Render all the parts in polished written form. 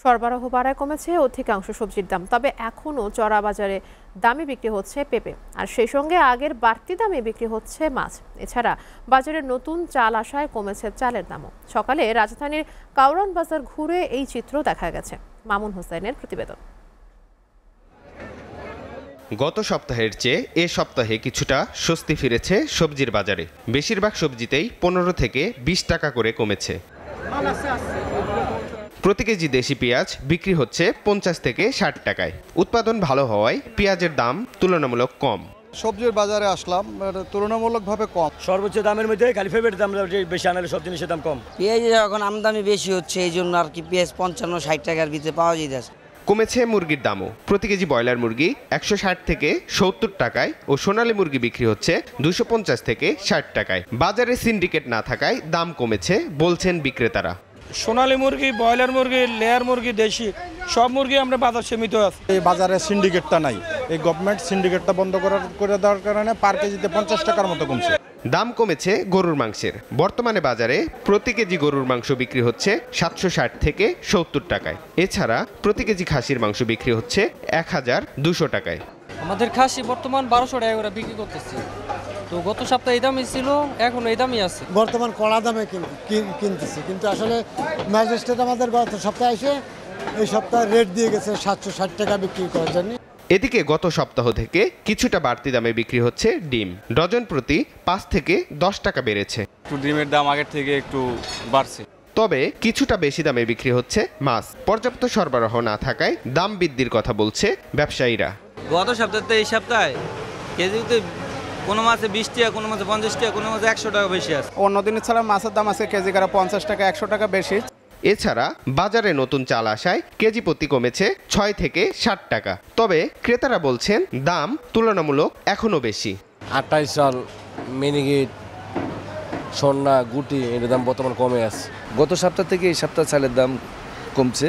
সরবরাহ বাড়ায় কমেছে অধিকাংশ সবজির দাম, তবে এখনও চড়া বাজারে দামে বিক্রি হচ্ছে পেঁপে, আর সেই সঙ্গে আগের বাড়তি দামে বিক্রি হচ্ছে মাছ। এছাড়া বাজারে নতুন চাল আসায় কমেছে চালের দামও। সকালে রাজধানীর কাউরান বাজার ঘুরে এই চিত্র দেখা গেছে। মামুন হোসেনের প্রতিবেদন। গত সপ্তাহের চেয়ে এ সপ্তাহে কিছুটা স্বস্তি ফিরেছে সবজির বাজারে। বেশিরভাগ সবজিতেই 15 থেকে 20 টাকা করে কমেছে। প্রতি কেজি দেশি পেঁয়াজ বিক্রি হচ্ছে 50 থেকে 60 টাকায়। উৎপাদন ভালো হওয়ায় পেঁয়াজের দাম তুলনামূলক কম। সবজির বাজারে আসলাম, তুলনামূলকভাবে কম। সর্বোচ্চ দামের মধ্যে খালি পেঁপের দাম বেশি, আনালে সব জিনিসের দাম কম। পেঁয়াজ এখন আমদানি বেশি হচ্ছে, এই জন্য আর কি পেঁয়াজ 55-60 টাকার ভিতরে পাওয়া যাচ্ছে। কমেছে মুরগির দামও। প্রতি কেজি ব্রয়লার মুরগি 160 থেকে 70 টাকায় ও সোনালী মুরগি বিক্রি হচ্ছে 250 থেকে 60 টাকায়। বাজারে সিন্ডিকেট না থাকায় দাম কমেছে বলছেন বিক্রেতারা। সোনালী মুরগি, ব্রয়লার মুরগি, লেয়ার মুরগি, দেশি সব মুরগি আমরা বাজার সীমিত আছে। এই বাজারে সিন্ডিকেটটা নাই, এই গভর্নমেন্ট সিন্ডিকেটটা বন্ধ করে দেওয়ার কারণে পার কেজিতে 50 টাকার মতো কমছে। দাম কমেছে গরুর মাংসের। বর্তমানে বাজারে প্রতি কেজি গরুর মাংস বিক্রি হচ্ছে 760 থেকে 70 টাকায়। এছাড়া প্রতি কেজি খাসির মাংস বিক্রি হচ্ছে 1200 টাকায়। আমাদের খাসি বর্তমান 1200 টাকা করে বিক্রি করতেছি। তো গত সপ্তাহে এই দামই ছিল, এখন এই দামই আছে। বর্তমান কড়া দামে কিনতেছি, কিন্তু আসলে ম্যাজিস্ট্রেট আমাদের গত সপ্তাহে এসে এই সপ্তাহে রেট দিয়ে গেছে 760 টাকা বিক্রি করার জন্য। এদিকে গত সপ্তাহ থেকে কিছুটা বাড়তি দামে বিক্রি হচ্ছে ডিম। ডজন প্রতি 5 থেকে 10 টাকা বেড়েছে। ডিমের দাম আগের থেকে একটু বাড়ছে। তবে কিছুটা বেশি দামে বিক্রি হচ্ছে মাছ। পর্যাপ্ত সরবরাহ না থাকায় দাম বৃদ্ধির কথা বলছে ব্যবসায়ীরা। গত সপ্তাহে এই সপ্তাহে কেজিতে কোনো মাছে 20 টাকা, কোনো মাছে 50 টাকা, কোনো মাছে 100 টাকা বেশি আছে। অন্য দিনের ছাড়া মাছের দাম আছে কেজি করে 50 টাকা, 100 টাকা বেশি। এছাড়া বাজারে নতুন চাল আসায় কেজি প্রতি কমেছে 6 থেকে 60 টাকা। তবে ক্রেতারা বলছেন দাম তুলনামূলক এখনো বেশি। 28 চাল, মিনিগেট, সন্না, গুটি এর দাম বর্তমান কমে আছে। গত সপ্তাহ থেকে এই সপ্তাহ চালের দাম কমছে।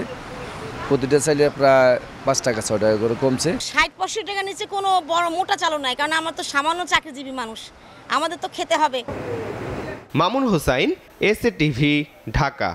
প্রতিটা চাইলে প্রায় 5 টাকা 6 টাকা করে কমছে। 60-65 টাকা নিচে কোনো বড় মোটা চালও নাই, কারণ আমরা তো সামান্য চাকরিজীবী মানুষ, আমাদের তো খেতে হবে। Mamun Hossain, SA TV, Dhaka.